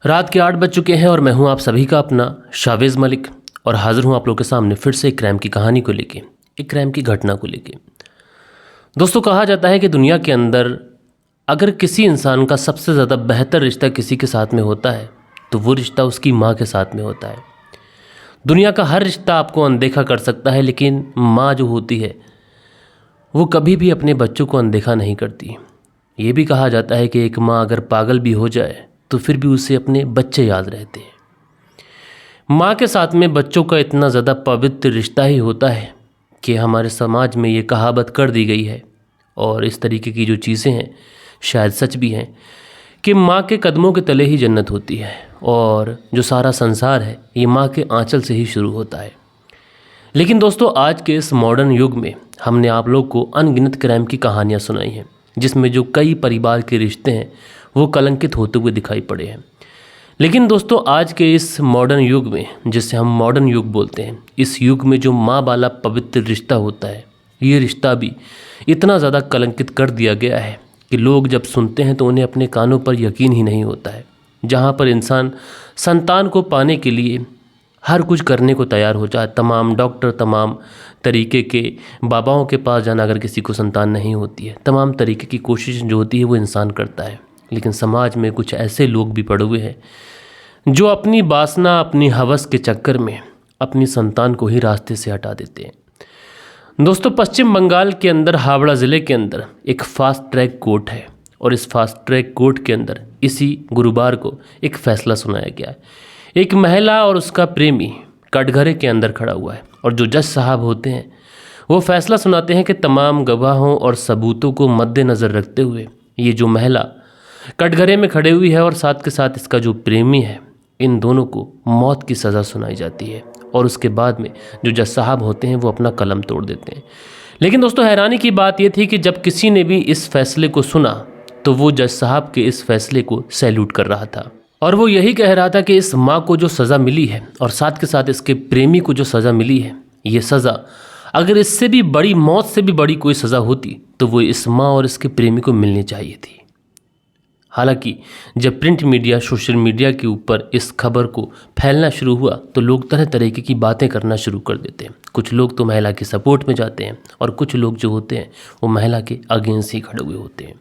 रात के 8 बज चुके हैं और मैं हूं आप सभी का अपना शावेज़ मलिक और हाजिर हूं आप लोगों के सामने फिर से एक क्राइम की कहानी को लेके, एक क्राइम की घटना को लेके। दोस्तों, कहा जाता है कि दुनिया के अंदर अगर किसी इंसान का सबसे ज़्यादा बेहतर रिश्ता किसी के साथ में होता है तो वो रिश्ता उसकी माँ के साथ में होता है। दुनिया का हर रिश्ता आपको अनदेखा कर सकता है, लेकिन माँ जो होती है वो कभी भी अपने बच्चों को अनदेखा नहीं करती। ये भी कहा जाता है कि एक माँ अगर पागल भी हो जाए तो फिर भी उसे अपने बच्चे याद रहते हैं। माँ के साथ में बच्चों का इतना ज़्यादा पवित्र रिश्ता ही होता है कि हमारे समाज में ये कहावत कर दी गई है, और इस तरीके की जो चीज़ें हैं शायद सच भी हैं, कि माँ के कदमों के तले ही जन्नत होती है और जो सारा संसार है ये माँ के आंचल से ही शुरू होता है। लेकिन दोस्तों, आज के इस मॉडर्न युग में हमने आप लोग को अनगिनत क्राइम की कहानियाँ सुनाई हैं, जिसमें जो कई परिवार के रिश्ते हैं वो कलंकित होते हुए दिखाई पड़े हैं। लेकिन दोस्तों, आज के इस मॉडर्न युग में, जिसे हम मॉडर्न युग बोलते हैं, इस युग में जो माँ वाला पवित्र रिश्ता होता है, ये रिश्ता भी इतना ज़्यादा कलंकित कर दिया गया है कि लोग जब सुनते हैं तो उन्हें अपने कानों पर यकीन ही नहीं होता है। जहाँ पर इंसान संतान को पाने के लिए हर कुछ करने को तैयार हो जाए, तमाम डॉक्टर, तमाम तरीके के बाबाओं के पास जाना अगर किसी को संतान नहीं होती है, तमाम तरीके की कोशिश जो होती है वो इंसान करता है। लेकिन समाज में कुछ ऐसे लोग भी पड़े हुए हैं जो अपनी वासना, अपनी हवस के चक्कर में अपनी संतान को ही रास्ते से हटा देते हैं। दोस्तों, पश्चिम बंगाल के अंदर हावड़ा ज़िले के अंदर एक फास्ट ट्रैक कोर्ट है, और इस फास्ट ट्रैक कोर्ट के अंदर इसी गुरुवार को एक फैसला सुनाया गया है। एक महिला और उसका प्रेमी कटघरे के अंदर खड़ा हुआ है, और जो जज साहब होते हैं वो फैसला सुनाते हैं कि तमाम गवाहों और सबूतों को मद्देनज़र रखते हुए ये जो महिला कटघरे में खड़े हुई है और साथ के साथ इसका जो प्रेमी है, इन दोनों को मौत की सज़ा सुनाई जाती है। और उसके बाद में जो जज साहब होते हैं वो अपना कलम तोड़ देते हैं। लेकिन दोस्तों, हैरानी की बात ये थी कि जब किसी ने भी इस फैसले को सुना तो वो जज साहब के इस फैसले को सैल्यूट कर रहा था, और वो यही कह रहा था कि इस माँ को जो सज़ा मिली है और साथ के साथ इसके प्रेमी को जो सज़ा मिली है, ये सज़ा अगर इससे भी बड़ी, मौत से भी बड़ी कोई सज़ा होती तो वो इस माँ और इसके प्रेमी को मिलनी चाहिए थी। हालांकि जब प्रिंट मीडिया, सोशल मीडिया के ऊपर इस खबर को फैलना शुरू हुआ तो लोग तरह तरह की बातें करना शुरू कर देते हैं। कुछ लोग तो महिला के सपोर्ट में जाते हैं और कुछ लोग जो होते हैं वो महिला के अगेंस्ट ही खड़े हुए होते हैं।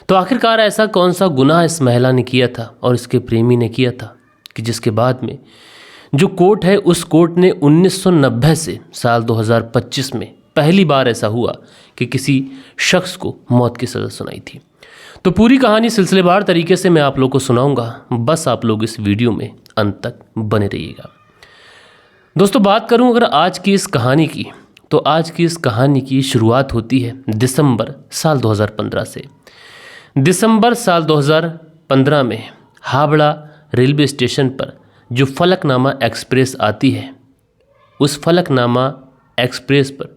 तो आखिरकार ऐसा कौन सा गुनाह इस महिला ने किया था और इसके प्रेमी ने किया था कि जिसके बाद में जो कोर्ट है, उस कोर्ट ने 1990 से साल 2025 में पहली बार ऐसा हुआ कि किसी शख्स को मौत की सज़ा सुनाई थी। तो पूरी कहानी सिलसिलेवार तरीके से मैं आप लोग को सुनाऊंगा, बस आप लोग इस वीडियो में अंत तक बने रहिएगा। दोस्तों, बात करूं अगर आज की इस कहानी की, तो आज की इस कहानी की शुरुआत होती है दिसंबर साल 2015 से। दिसंबर साल 2015 में हावड़ा रेलवे स्टेशन पर जो फलकनामा एक्सप्रेस आती है, उस फलकनामा एक्सप्रेस पर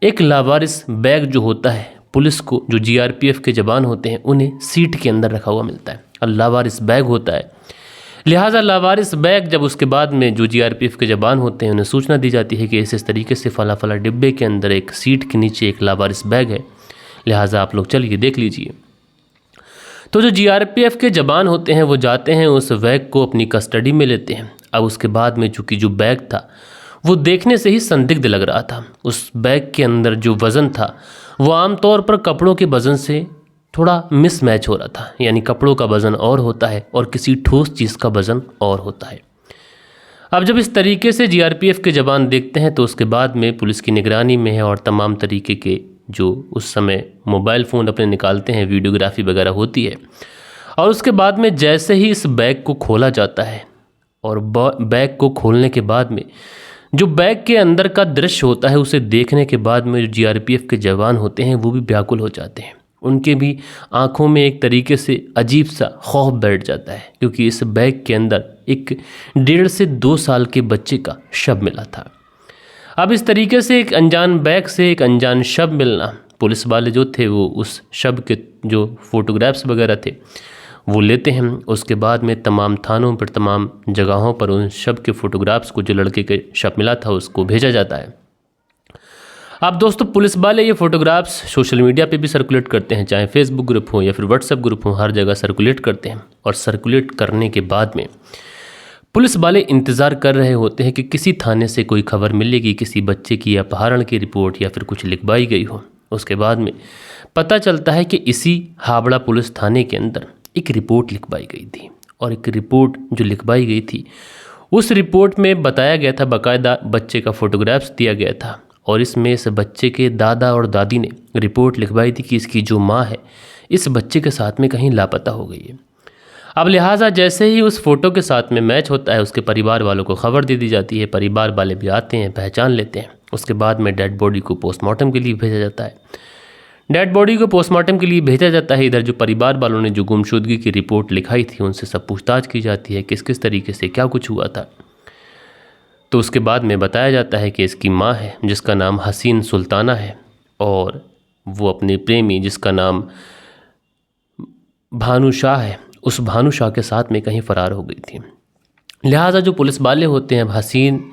एक लावारिस बैग जो होता है, पुलिस को जो जीआरपीएफ के जवान होते हैं उन्हें सीट के अंदर रखा हुआ मिलता है, और लावारिस बैग होता है। लिहाजा लावारिस बैग जब उसके बाद में जो जीआरपीएफ के जवान होते हैं उन्हें सूचना दी जाती है कि इस तरीके से फला फला डिब्बे के अंदर एक सीट के नीचे एक लावारिस बैग है, लिहाजा आप लोग चलिए देख लीजिए। तो जो जीआरपीएफ के जवान होते हैं वो जाते हैं, उस बैग को अपनी कस्टडी में लेते हैं। अब उसके बाद में चूँकि जो बैग था वो देखने से ही संदिग्ध लग रहा था। उस बैग के अंदर जो वज़न था वो आमतौर पर कपड़ों के वज़न से थोड़ा मिसमैच हो रहा था, यानी कपड़ों का वज़न और होता है और किसी ठोस चीज़ का वज़न और होता है। अब जब इस तरीके से जीआरपीएफ के जवान देखते हैं तो उसके बाद में पुलिस की निगरानी में है और तमाम तरीके के जो उस समय मोबाइल फ़ोन अपने निकालते हैं, वीडियोग्राफी वगैरह होती है, और उसके बाद में जैसे ही इस बैग को खोला जाता है और बैग को खोलने के बाद में जो बैग के अंदर का दृश्य होता है उसे देखने के बाद में जो जीआरपीएफ के जवान होते हैं वो भी व्याकुल हो जाते हैं। उनके भी आंखों में एक तरीके से अजीब सा खौफ बैठ जाता है, क्योंकि इस बैग के अंदर एक 1.5 से 2 साल के बच्चे का शव मिला था। अब इस तरीके से एक अनजान बैग से एक अनजान शव मिलना, पुलिस वाले जो थे वो उस शव के जो फोटोग्राफ्स वगैरह थे वो लेते हैं। उसके बाद में तमाम थानों पर, तमाम जगहों पर उन शव के फ़ोटोग्राफ्स को, जो लड़के के शव मिला था, उसको भेजा जाता है। अब दोस्तों पुलिस वाले ये फ़ोटोग्राफ्स सोशल मीडिया पे भी सर्कुलेट करते हैं, चाहे फेसबुक ग्रुप हो या फिर व्हाट्सएप ग्रुप हो, हर जगह सर्कुलेट करते हैं। और सर्कुलेट करने के बाद में पुलिस वाले इंतज़ार कर रहे होते हैं कि किसी थाने से कोई खबर मिलेगी, किसी बच्चे की अपहरण की रिपोर्ट या फिर कुछ लिखवाई गई हो। उसके बाद में पता चलता है कि इसी हावड़ा पुलिस थाने के अंदर एक रिपोर्ट लिखवाई गई थी। और एक रिपोर्ट जो लिखवाई गई थी उस रिपोर्ट में बताया गया था, बाकायदा बच्चे का फ़ोटोग्राफ्स दिया गया था। और इसमें इस बच्चे के दादा और दादी ने रिपोर्ट लिखवाई थी कि इसकी जो माँ है इस बच्चे के साथ में कहीं लापता हो गई है। अब लिहाजा जैसे ही उस फ़ोटो के साथ में मैच होता है, उसके परिवार वालों को खबर दे दी जाती है। परिवार वाले भी आते हैं, पहचान लेते हैं। उसके बाद में डेड बॉडी को पोस्टमार्टम के लिए भेजा जाता है। डेड बॉडी को पोस्टमार्टम के लिए भेजा जाता है। इधर जो परिवार वालों ने जो गुमशुदगी की रिपोर्ट लिखाई थी उनसे सब पूछताछ की जाती है, किस किस तरीके से क्या कुछ हुआ था। तो उसके बाद में बताया जाता है कि इसकी माँ है जिसका नाम हसीन सुल्ताना है, और वो अपने प्रेमी जिसका नाम भानु शाह है, उस भानु शाह के साथ में कहीं फ़रार हो गई थी। लिहाजा जो पुलिस वाले होते हैं हसीन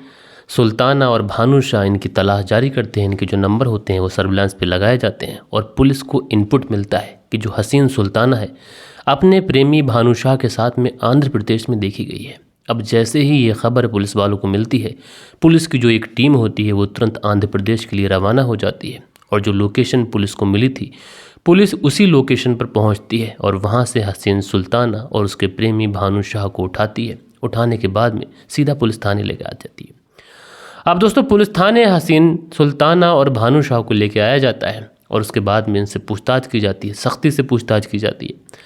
सुल्ताना और भानु शाह इनकी तलाश जारी करते हैं। इनके जो नंबर होते हैं वो सर्विलांस पे लगाए जाते हैं और पुलिस को इनपुट मिलता है कि जो हसीन सुल्ताना है अपने प्रेमी भानु शाह के साथ में आंध्र प्रदेश में देखी गई है। अब जैसे ही ये खबर पुलिस वालों को मिलती है, पुलिस की जो एक टीम होती है वो तुरंत आंध्र प्रदेश के लिए रवाना हो जाती है। और जो लोकेशन पुलिस को मिली थी, पुलिस उसी लोकेशन पर पहुंचती है और वहां से हसीन सुल्ताना और उसके प्रेमी भानु शाह को उठाती है। उठाने के बाद में सीधा पुलिस थाने लेकर आ जाती है। अब दोस्तों पुलिस थाने हसीन सुल्ताना और भानु शाह को लेकर आया जाता है और उसके बाद में इनसे पूछताछ की जाती है, सख्ती से पूछताछ की जाती है।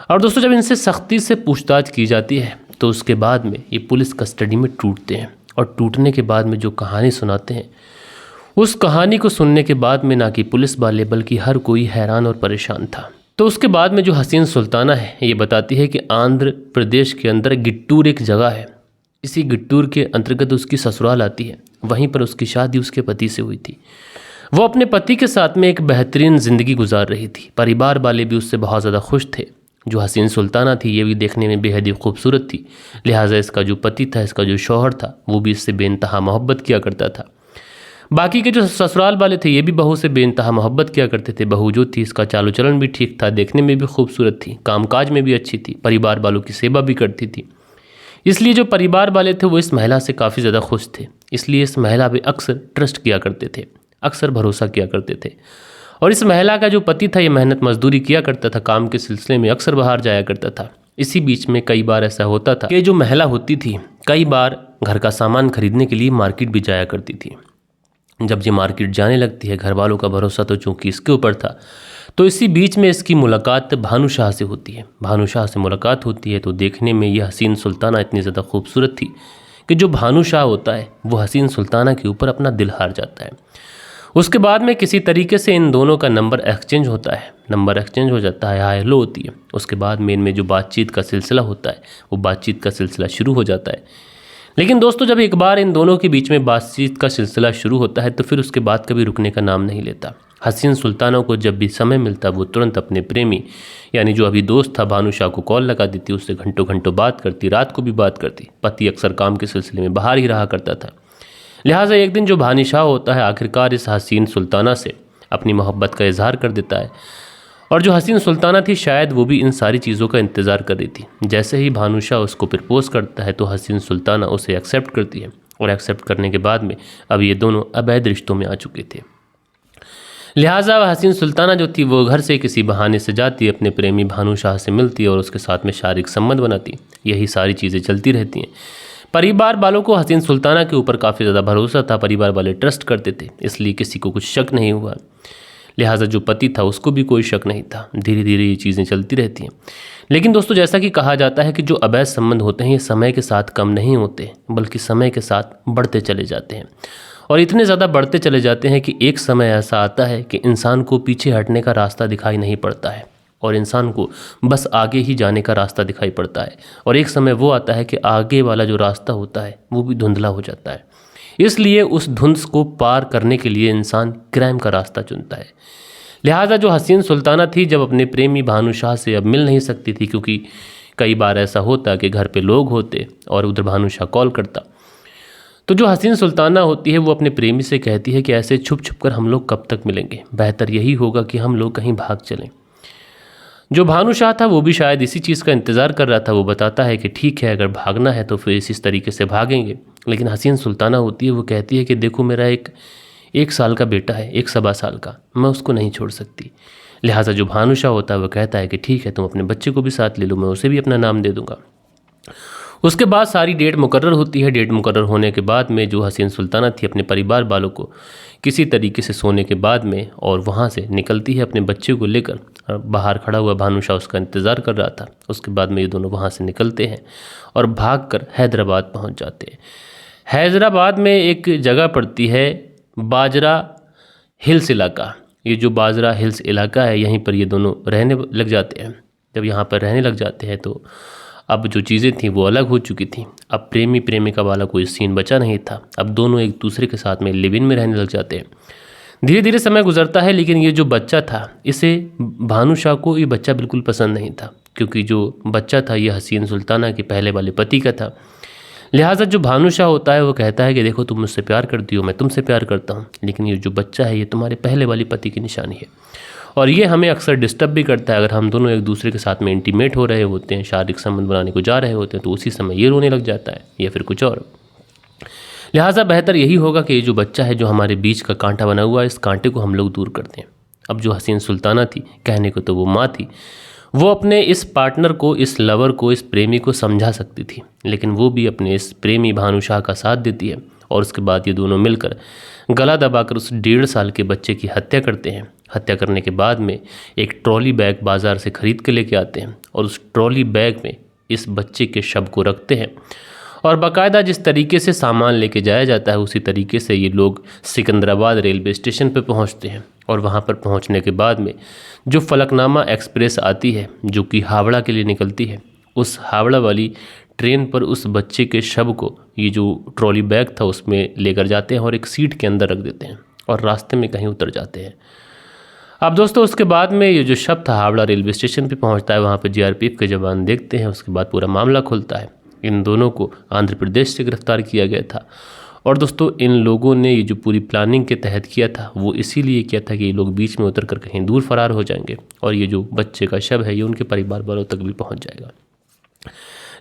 और दोस्तों जब इनसे सख्ती से पूछताछ की जाती है तो उसके बाद में ये पुलिस कस्टडी में टूटते हैं। और टूटने के बाद में जो कहानी सुनाते हैं, उस कहानी को सुनने के बाद में ना कि पुलिस वाले बल्कि हर कोई हैरान और परेशान था। तो उसके बाद में जो हसीन सुल्ताना है ये बताती है कि आंध्र प्रदेश के अंदर गिट्टूर एक जगह है, इसी गिट्टूर के अंतर्गत उसकी ससुराल आती है। वहीं पर उसकी शादी उसके पति से हुई थी। वो अपने पति के साथ में एक बेहतरीन ज़िंदगी गुजार रही थी। परिवार वाले भी उससे बहुत ज़्यादा खुश थे। जो हसीन सुल्ताना थी ये भी देखने में बेहद ही खूबसूरत थी। लिहाजा इसका जो पति था, इसका जो शौहर था, वो भी इससे बेइंतहा मोहब्बत किया करता था। बाकी के जो ससुराल वाले थे ये भी बहू से बेइंतहा मोहब्बत किया करते थे। बहू जो थी इसका चाल चलन भी ठीक था, देखने में भी खूबसूरत थी, कामकाज में भी अच्छी थी, परिवार वालों की सेवा भी करती थी। इसलिए जो परिवार वाले थे वो इस महिला से काफ़ी ज़्यादा खुश थे। इसलिए इस महिला पे अक्सर ट्रस्ट किया करते थे, अक्सर भरोसा किया करते थे। और इस महिला का जो पति था ये मेहनत मजदूरी किया करता था, काम के सिलसिले में अक्सर बाहर जाया करता था। इसी बीच में कई बार ऐसा होता था कि जो महिला होती थी कई बार घर का सामान खरीदने के लिए मार्केट भी जाया करती थी। जब ये मार्केट जाने लगती है, घर वालों का भरोसा तो चूंकि इसके ऊपर था, तो इसी बीच में इसकी मुलाकात भानु शाह से होती है। भानु शाह से मुलाकात होती है तो देखने में यह हसीन सुल्ताना इतनी ज़्यादा खूबसूरत थी कि जो भानु शाह होता है वो हसीन सुल्ताना के ऊपर अपना दिल हार जाता है। उसके बाद में किसी तरीके से इन दोनों का नंबर एक्सचेंज होता है, नंबर एक्सचेंज हो जाता है, हाय हेलो होती है। उसके बाद में इनमें जो बातचीत का सिलसिला होता है वो बातचीत का सिलसिला शुरू हो जाता है। लेकिन दोस्तों जब एक बार इन दोनों के बीच में बातचीत का सिलसिला शुरू होता है तो फिर उसके बाद कभी रुकने का नाम नहीं लेता। हसीन सुल्ताना को जब भी समय मिलता वो तुरंत अपने प्रेमी यानी जो अभी दोस्त था भानु शाह को कॉल लगा देती, उससे घंटों घंटों बात करती, रात को भी बात करती। पति अक्सर काम के सिलसिले में बाहर ही रहा करता था। लिहाजा एक दिन जो भानु शाह होता है आखिरकार इस हसीन सुल्ताना से अपनी मोहब्बत का इजहार कर देता है। और जो हसीन सुल्ताना थी शायद वो भी इन सारी चीज़ों का इंतज़ार कर रही थी। जैसे ही भानु शाह उसको प्रपोज करता है तो हसीन सुल्ताना उसे एक्सेप्ट करती है। और एक्सेप्ट करने के बाद में अब ये दोनों अवैध रिश्तों में आ चुके थे। लिहाजा हसीन सुल्ताना जो थी वो घर से किसी बहाने से जाती, अपने प्रेमी भानु शाह से मिलती और उसके साथ में शारीरिक संबंध बनाती। यही सारी चीज़ें चलती रहती हैं। परिवार वालों को हसीन सुल्ताना के ऊपर काफ़ी ज़्यादा भरोसा था, परिवार वाले ट्रस्ट करते थे, इसलिए किसी को कुछ शक नहीं हुआ। लिहाजा जो पति था उसको भी कोई शक नहीं था। धीरे धीरे ये चीज़ें चलती रहती हैं। लेकिन दोस्तों जैसा कि कहा जाता है कि जो अवैध संबंध होते हैं ये समय के साथ कम नहीं होते बल्कि समय के साथ बढ़ते चले जाते हैं। और इतने ज़्यादा बढ़ते चले जाते हैं कि एक समय ऐसा आता है कि इंसान को पीछे हटने का रास्ता दिखाई नहीं पड़ता है और इंसान को बस आगे ही जाने का रास्ता दिखाई पड़ता है। और एक समय वो आता है कि आगे वाला जो रास्ता होता है वो भी धुंधला हो जाता है। इसलिए उस धुंध को पार करने के लिए इंसान क्राइम का रास्ता चुनता है। लिहाजा जो हसीन सुल्ताना थी जब अपने प्रेमी भानु शाह से अब मिल नहीं सकती थी, क्योंकि कई बार ऐसा होता कि घर पे लोग होते और उधर भानु शाह कॉल करता, तो जो हसीन सुल्ताना होती है वो अपने प्रेमी से कहती है कि ऐसे छुप छुप कर हम लोग कब तक मिलेंगे, बेहतर यही होगा कि हम लोग कहीं भाग चलें। जो भानुशाह था वो भी शायद इसी चीज़ का इंतज़ार कर रहा था। वो बताता है कि ठीक है, अगर भागना है तो फिर इस तरीके से भागेंगे। लेकिन हसीन सुल्ताना होती है वो कहती है कि देखो मेरा एक साल का बेटा है, 1 सवा साल का, मैं उसको नहीं छोड़ सकती। लिहाजा जो भानुशाह होता है वो कहता है कि ठीक है, तुम अपने बच्चे को भी साथ ले लो, मैं उसे भी अपना नाम दे दूंगा। उसके बाद सारी डेट मुकर्रर होती है। डेट मुकर्रर होने के बाद में जो हसीन सुल्ताना थी अपने परिवार वालों को किसी तरीके से सोने के बाद में और वहाँ से निकलती है अपने बच्चे को लेकर। बाहर खड़ा हुआ भानुशाह उसका इंतज़ार कर रहा था। उसके बाद में ये दोनों वहाँ से निकलते हैं और भागकर हैदराबाद पहुँच जाते हैं। हैदराबाद में एक जगह पड़ती है बाजरा हिल्स इलाका। ये जो बाजरा हिल्स इलाका है, यहीं पर ये दोनों रहने लग जाते हैं। जब यहाँ पर रहने लग जाते हैं तो अब जो चीज़ें थी वो अलग हो चुकी थी। अब प्रेमी प्रेमिका वाला कोई सीन बचा नहीं था। अब दोनों एक दूसरे के साथ में लिव इन में रहने लग जाते हैं। धीरे धीरे समय गुजरता है, लेकिन ये जो बच्चा था, इसे भानुशाह को ये बच्चा बिल्कुल पसंद नहीं था, क्योंकि जो बच्चा था ये हसीन सुल्ताना के पहले वाले पति का था। लिहाजा जो भानुशाह होता है वो कहता है कि देखो तुम मुझसे प्यार करती हो, मैं तुमसे प्यार करता हूँ, लेकिन ये जो बच्चा है ये तुम्हारे पहले वाली पति की निशानी है और ये हमें अक्सर डिस्टर्ब भी करता है। अगर हम दोनों एक दूसरे के साथ में इंटीमेट हो रहे होते हैं, शारीरिक संबंध बनाने को जा रहे होते हैं, तो उसी समय ये रोने लग जाता है या फिर कुछ और। लिहाजा बेहतर यही होगा कि ये जो बच्चा है, जो हमारे बीच का कांटा बना हुआ है, इस कांटे को हम लोग दूर कर दें। अब जो हसीन सुल्ताना थी, कहने को तो वो माँ थी, वो अपने इस पार्टनर को, इस लवर को, इस प्रेमी को समझा सकती थी, लेकिन वो भी अपने इस प्रेमी भानुशाह का साथ देती है और उसके बाद ये दोनों मिलकर गला दबाकर उस 1.5 साल के बच्चे की हत्या करते हैं। हत्या करने के बाद में एक ट्रॉली बैग बाज़ार से ख़रीद के लेके आते हैं और उस ट्रॉली बैग में इस बच्चे के शव को रखते हैं और बाकायदा जिस तरीके से सामान लेके जाया जाता है उसी तरीके से ये लोग सिकंदराबाद रेलवे स्टेशन पर पहुंचते हैं। और वहां पर पहुंचने के बाद में जो फलकनामा एक्सप्रेस आती है, जो कि हावड़ा के लिए निकलती है, उस हावड़ा वाली ट्रेन पर उस बच्चे के शव को ये जो ट्रॉली बैग था उसमें लेकर जाते हैं और एक सीट के अंदर रख देते हैं और रास्ते में कहीं उतर जाते हैं। अब दोस्तों उसके बाद में ये जो शव था हावड़ा रेलवे स्टेशन पे पहुंचता है, वहाँ पे जीआरपीएफ के जवान देखते हैं। उसके बाद पूरा मामला खुलता है। इन दोनों को आंध्र प्रदेश से गिरफ्तार किया गया था और दोस्तों इन लोगों ने ये जो पूरी प्लानिंग के तहत किया था वो इसीलिए किया था कि ये लोग बीच में उतर कर कहीं दूर फरार हो जाएंगे और ये जो बच्चे का शव है ये उनके परिवार वालों तक भी पहुँच जाएगा।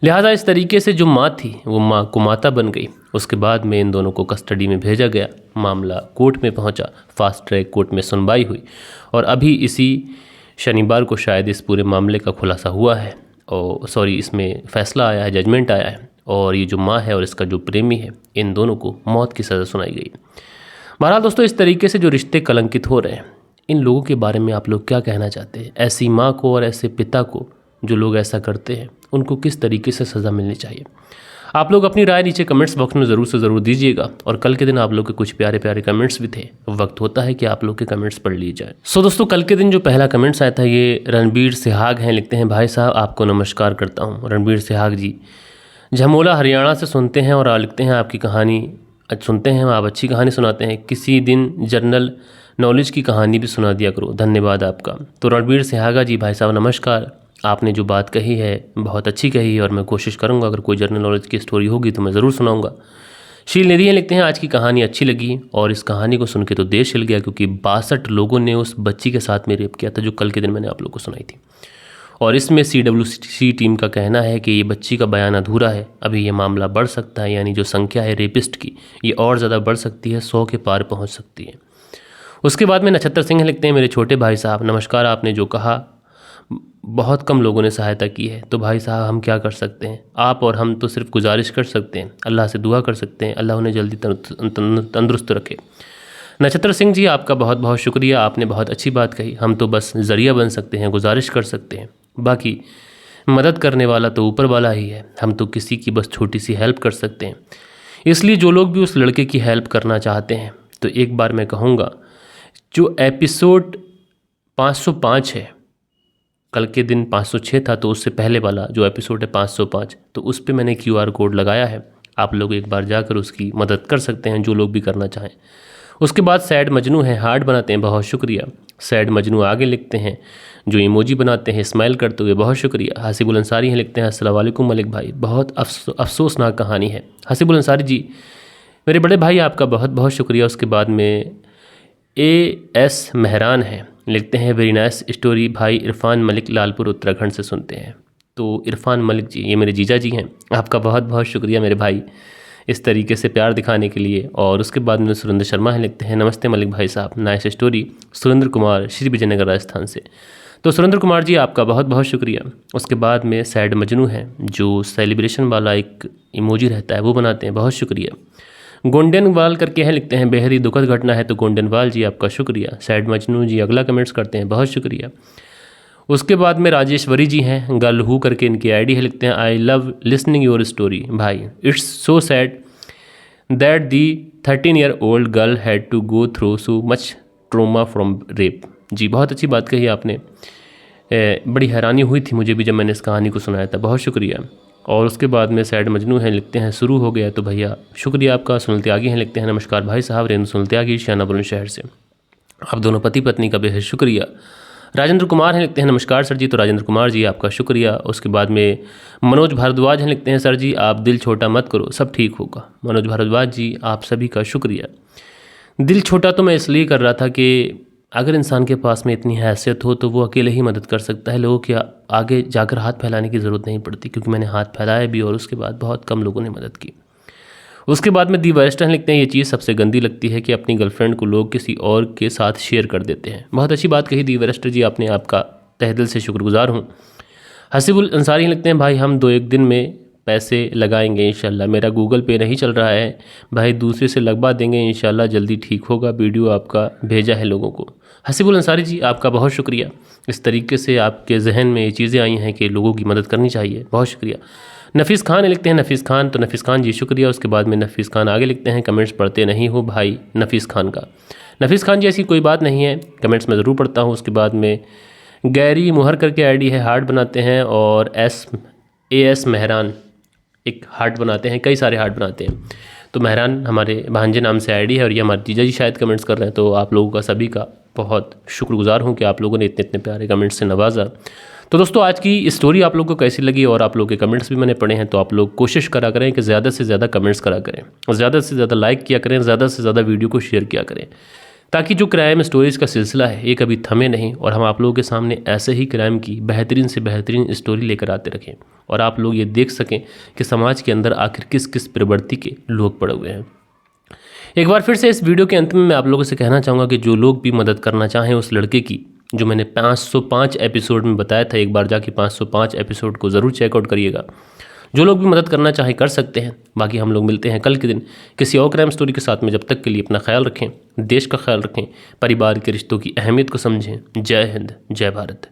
लिहाजा इस तरीके से जो माँ थी वो माँ कुमाता बन गई। उसके बाद में इन दोनों को कस्टडी में भेजा गया। मामला कोर्ट में पहुंचा, फास्ट ट्रैक कोर्ट में सुनवाई हुई और अभी इसी शनिवार को शायद इस पूरे मामले का खुलासा हुआ है और इसमें फैसला आया है, जजमेंट आया है और ये जो माँ है और इसका जो प्रेमी है, इन दोनों को मौत की सज़ा सुनाई गई। बहरहाल दोस्तों इस तरीके से जो रिश्ते कलंकित हो रहे हैं, इन लोगों के बारे में आप लोग क्या कहना चाहते हैं? ऐसी माँ को और ऐसे पिता को जो लोग ऐसा करते हैं उनको किस तरीके से सज़ा मिलनी चाहिए? आप लोग अपनी राय नीचे कमेंट्स बॉक्स में ज़रूर से ज़रूर दीजिएगा। और कल के दिन आप लोग के कुछ प्यारे प्यारे कमेंट्स भी थे, वक्त होता है कि आप लोग के कमेंट्स पढ़ लिए जाए। दोस्तों कल के दिन जो पहला कमेंट्स आया था ये रणबीर सिहाग हैं, लिखते हैं भाई साहब आपको नमस्कार करता हूँ। रणबीर सिहाग जी झमोला हरियाणा से सुनते हैं और लिखते हैं आपकी कहानी सुनते हैं, आप अच्छी कहानी सुनाते हैं, किसी दिन जनरल नॉलेज की कहानी भी सुना दिया करो, धन्यवाद आपका। तो रणबीर सिहागा जी भाई साहब नमस्कार। आपने जो बात कही है बहुत अच्छी कही है और मैं कोशिश करूंगा अगर कोई जनरल नॉलेज की स्टोरी होगी तो मैं ज़रूर सुनाऊंगा। शील निधि हैं, लिखते हैं आज की कहानी अच्छी लगी और इस कहानी को सुन के तो देश हिल गया, क्योंकि 62 लोगों ने उस बच्ची के साथ में रेप किया था जो कल के दिन मैंने आप लोग को सुनाई थी। और इसमें CWC टीम का कहना है कि ये बच्ची का बयान अधूरा है, अभी ये मामला बढ़ सकता है, यानी जो संख्या है रेपिस्ट की ये और ज़्यादा बढ़ सकती है, 100 के पार पहुँच सकती है। उसके बाद में नक्षत्र सिंह लिखते हैं मेरे छोटे भाई साहब नमस्कार। आपने जो कहा बहुत कम लोगों ने सहायता की है, तो भाई साहब हम क्या कर सकते हैं? आप और हम तो सिर्फ गुजारिश कर सकते हैं, अल्लाह से दुआ कर सकते हैं, अल्लाह उन्हें जल्दी तंदुरुस्त रखे। नक्षत्र सिंह जी आपका बहुत बहुत शुक्रिया, आपने बहुत अच्छी बात कही। हम तो बस ज़रिया बन सकते हैं, गुजारिश कर सकते हैं, बाकी मदद करने वाला तो ऊपर वाला ही है। हम तो किसी की बस छोटी सी हेल्प कर सकते हैं। इसलिए जो लोग भी उस लड़के की हेल्प करना चाहते हैं तो एक बार मैं कहूँगा जो एपिसोड 505 है, कल के दिन 506 था तो उससे पहले वाला जो एपिसोड है 505, तो उस पर मैंने QR कोड लगाया है, आप लोग एक बार जाकर उसकी मदद कर सकते हैं जो लोग भी करना चाहें। उसके बाद सैड मजनू हैं, हार्ट बनाते हैं, बहुत शुक्रिया। सैड मजनू आगे लिखते हैं जो इमोजी बनाते हैं स्माइल करते हुए, बहुत शुक्रिया। हसीबुल अंसारी हैं, लिखते हैं अस्सलाम वालेकुम मलिक भाई, बहुत अफसोसनाक कहानी है। हसीबुल अंसारी जी मेरे बड़े भाई आपका बहुत बहुत शुक्रिया। उसके बाद में AS मेहरान हैं, लिखते हैं वेरी नाइस स्टोरी भाई, इरफान मलिक लालपुर उत्तराखंड से सुनते हैं। तो इरफान मलिक जी ये मेरे जीजा जी हैं, आपका बहुत बहुत शुक्रिया मेरे भाई इस तरीके से प्यार दिखाने के लिए। और उसके बाद में सुरेंद्र शर्मा हैं, लिखते हैं नमस्ते मलिक भाई साहब, नाइस स्टोरी। सुरेंद्र कुमार, श्री विजयनगर राजस्थान से। तो सुरेंद्र कुमार जी आपका बहुत बहुत शुक्रिया। उसके बाद में सैड मजनू हैं, जो सेलिब्रेशन वाला एक इमोजी रहता है वो बनाते हैं, बहुत शुक्रिया। गोंडेनवाल करके हैं, लिखते हैं बेहद ही दुखद घटना है। तो गोंडेनवाल जी आपका शुक्रिया। सैड मजनू जी अगला कमेंट्स करते हैं, बहुत शुक्रिया। उसके बाद में राजेश्वरी जी हैं, गल हु करके इनकी आईडी है, लिखते हैं I love listening your story भाई, it's so sad that the 13-year-old girl had to go through so much trauma from rape. जी बहुत अच्छी बात कही आपने, बड़ी हैरानी हुई थी मुझे भी जब मैंने इस कहानी को सुनाया था, बहुत शुक्रिया। और उसके बाद में सैड मजनू हैं, लिखते हैं शुरू हो गया। तो भैया शुक्रिया आपका। सुनील त्यागी हैं, लिखते हैं नमस्कार भाई साहब, रेणु सुनील त्यागी श्याना बुलंदशहर से। आप दोनों पति पत्नी का बेहद शुक्रिया। राजेंद्र कुमार हैं, लिखते हैं नमस्कार सर जी। तो राजेंद्र कुमार जी आपका शुक्रिया। उसके बाद में मनोज भारद्वाज हैं, लिखते हैं सर जी आप दिल छोटा मत करो, सब ठीक होगा। मनोज भारद्वाज जी आप सभी का शुक्रिया। दिल छोटा तो मैं इसलिए कर रहा था कि अगर इंसान के पास में इतनी हैसियत हो तो वो अकेले ही मदद कर सकता है, लोगों के आगे जाकर हाथ फैलाने की ज़रूरत नहीं पड़ती, क्योंकि मैंने हाथ फैलाया भी और उसके बाद बहुत कम लोगों ने मदद की। उसके बाद में दी वेस्टर्न लिखते हैं ये चीज़ सबसे गंदी लगती है कि अपनी गर्लफ्रेंड को लोग किसी और के साथ शेयर कर देते हैं। बहुत अच्छी बात कही दी वेस्टर जी आपने, आपका तहे दिल से शुक्रगुजार हूँ। हसीबुल अंसारी लिखते हैं भाई हम 2-1 दिन में पैसे लगाएंगे इंशाल्लाह, मेरा गूगल पे नहीं चल रहा है भाई, दूसरे से लगवा देंगे इंशाल्लाह, जल्दी ठीक होगा। वीडियो आपका भेजा है लोगों को। हसीबुल अंसारी जी आपका बहुत शुक्रिया, इस तरीके से आपके जहन में ये चीज़ें आई हैं कि लोगों की मदद करनी चाहिए, बहुत शुक्रिया। नफीस खान लिखते हैं, नफीस खान, तो नफीस खान जी शुक्रिया। उसके बाद में नफीस खान आगे लिखते हैं कमेंट्स पढ़ते नहीं हो भाई नफीस खान का। नफीस खान जी ऐसी कोई बात नहीं है, कमेंट्स में ज़रूर पढ़ता हूँ। उसके बाद में गैरी मुहर करके आईडी है, हार्ट बनाते हैं, और AS मेहरान एक हार्ट बनाते हैं, कई सारे हार्ट बनाते हैं। तो मेहरान हमारे भांजे नाम से आईडी है, और ये हमारे जीजा जी शायद कमेंट्स कर रहे हैं। तो आप लोगों का सभी का बहुत शुक्रगुजार हूँ कि आप लोगों ने इतने इतने प्यारे कमेंट्स से नवाजा। तो दोस्तों आज की स्टोरी आप लोगों को कैसी लगी, और आप लोगों के कमेंट्स भी मैंने पढ़े हैं, तो आप लोग कोशिश करा करें कि ज़्यादा से ज़्यादा कमेंट्स करा करें, और ज़्यादा से ज़्यादा लाइक किया करें, ज़्यादा से ज़्यादा वीडियो को शेयर किया करें, ताकि जो क्राइम स्टोरीज़ का सिलसिला है ये कभी थमे नहीं, और हम आप लोगों के सामने ऐसे ही क्राइम की बेहतरीन से बेहतरीन स्टोरी लेकर आते रखें, और आप लोग ये देख सकें कि समाज के अंदर आखिर किस किस प्रवृत्ति के लोग पड़े हुए हैं। एक बार फिर से इस वीडियो के अंत में मैं आप लोगों से कहना चाहूँगा कि जो लोग भी मदद करना चाहें उस लड़के की, जो मैंने 505 एपिसोड में बताया था, एक बार जाके 505 एपिसोड को ज़रूर चेकआउट करिएगा। जो लोग भी मदद करना चाहें कर सकते हैं। बाकी हम लोग मिलते हैं कल के दिन किसी और क्राइम स्टोरी के साथ में। जब तक के लिए अपना ख्याल रखें, देश का ख्याल रखें, परिवार के रिश्तों की अहमियत को समझें। जय हिंद, जय भारत।